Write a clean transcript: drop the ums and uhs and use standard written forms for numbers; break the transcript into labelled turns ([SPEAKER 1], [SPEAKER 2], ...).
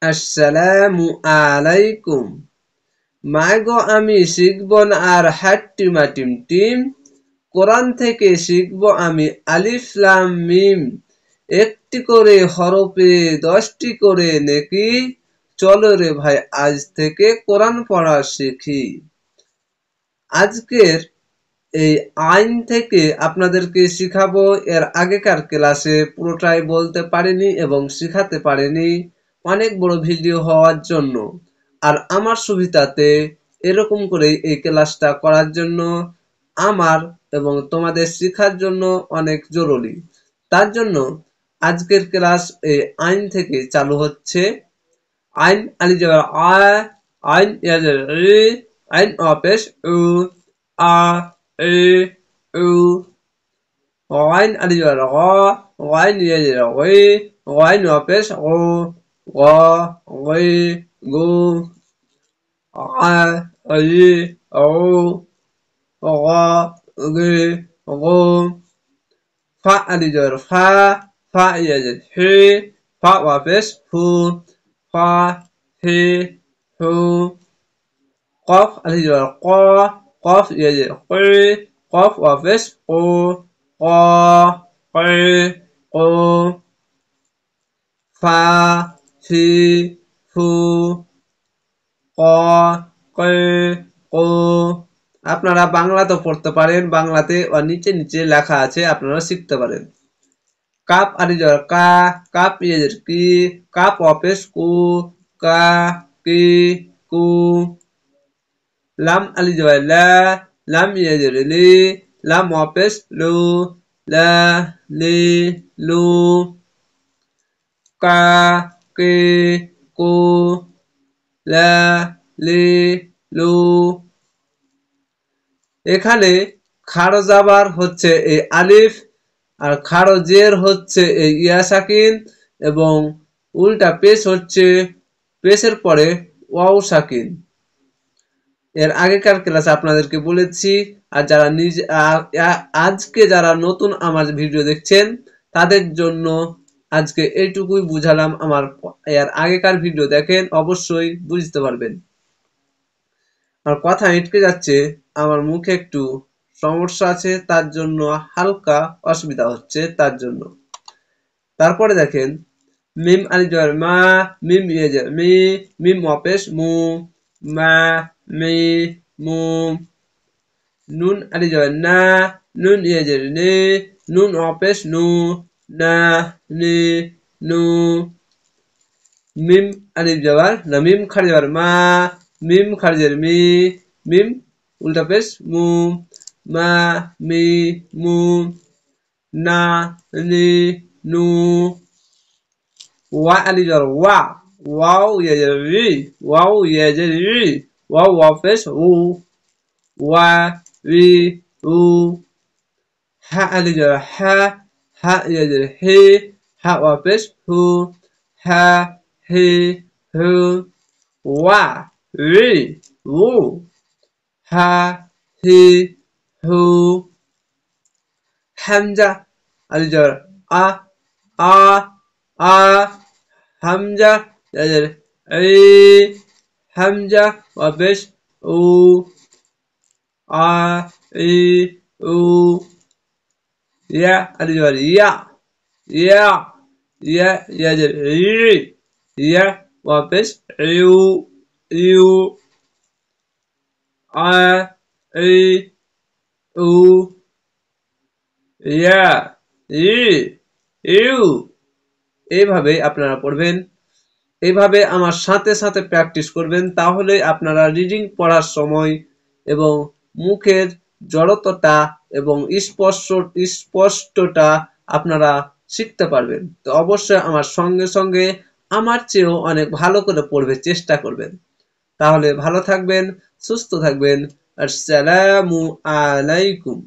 [SPEAKER 1] আসসালামু আলাইকুম। মাগো আমি শিখব না আর হাট্টিমা টিম টিম। কোরআন থেকে শিখব আমি আলিফ লাম মিম। একটি করে হরফে 10টি করে নেকি। চলো রে ভাই আজ থেকে কোরআন পড়া শিখি। আজকের এই আইন থেকে আপনাদেরকে শিখাবো। এর আগেকার ক্লাসে পুরোটাই বলতে পারিনি এবং শিখাতে পারিনি অনেক বড় ভিডিও হওয়ার জন্য। আর আমার সুবিধাতে এরকম করে এই ক্লাসটা করার জন্য আমার এবং তোমাদের শেখার জন্য অনেক জরুরি। তার জন্য আজকের ক্লাস এই আইন থেকে চালু হচ্ছে। আইন আলিজার আ, আইন ইয়াজের রি, আইন অপেশ উ, আ এ উ, غين ألجر غا، غين يجر غي، غين وبش غو، غا غي غو، ع غي غو، غا غي غو. فا ألجر فا، فا يجر حي، فا وبش هو، فا هي هو. قاف ألجر قا، قاف يجر قي، قاف وبش قو، قا قي قو. ফা ফি ফু ক কে কো। আপনারা বাংলাতে পড়তে পারেন, বাংলাতে নিচে নিচে লেখা আছে, আপনারা শিখতে পারেন। কাপ আলিজর কা, কাপ ইয়েজের কি, কাপ অপেশ কু, কা কি কু। লাম আলিজর লা, লাম ইয়েজের লি, লাম অপেশ লু, লা লি লু। কা কে কো, লা লি লু। এখানে খাড়ো জাবার হচ্ছে এই আলিফ, আর খাড়ো জের হচ্ছে এই ইয়া সাকিন, এবং উল্টা পেশ হচ্ছে পেশের পরে ওয়াও সাকিন। এর আগেকার ক্লাসে আপনাদেরকে বলেছি। আর যারা আজকে যারা নতুন আমার ভিডিও দেখছেন তাদের জন্য আজকে এইটুকুই বুঝালাম। আমার এর আগেকার ভিডিও দেখেন, অবশ্যই বুঝতে পারবেন। আর কথা আটকে যাচ্ছে, আমার মুখে একটু সমস্যা আছে, তার জন্য হালকা অসুবিধা হচ্ছে তার জন্য। তারপরে দেখেন মিম আলিজর মা, মিম ইয়েজর মি, মিম অপেশ মু, মা মি মু। নুন আলিজর না, নুন ইয়েজর নি, নুন অপেশ নু, না নি নু। মিম আলিফ জবর না, মিম খালি জবর মা, মিম খারিজের মি, মিম উল্টা পেশ মু, মা মি মু। না নি নু। ওয়া আলিজর ওয়া, ওয়াও ইয়াজের রি, ওয়াও ইয়াজের রি, ওয়াও ওয়া পেশ উ, ওয়া রি উ। হা আলিজর হা, হা ইয়াজের হে, হা ওয়া পেশ হু, হা হে হু। ওয়া রি উ, হা হি হু। হামজা আলিজর আ, আ আ। হামজা ইয়াজের ই, হামজা ওয়া পেশ উ, আ ই উ। ইয়া আলিজর ইয়া, ইয়া ইয়া ইয়াজের ই, ইয়া ওয়া পেশ ইউ, ইউ। আ ই উ, ইয়া ই ইউ। এইভাবে আপনারা পড়বেন। এইভাবে আমার সাথে সাথে প্র্যাকটিস করবেন, তাহলে আপনারা রিডিং পড়ার সময় এবং মুখের জড়তাটা এবং স্পষ্টটা আপনারা শিখতে পারবেন। তো অবশ্যই আমার সঙ্গে সঙ্গে আমার চেয়েও অনেক ভালো করে পড়বে চেষ্টা করবেন। তাহলে ভালো থাকবেন, সুস্থ থাকবেন। আসসালামু আলাইকুম।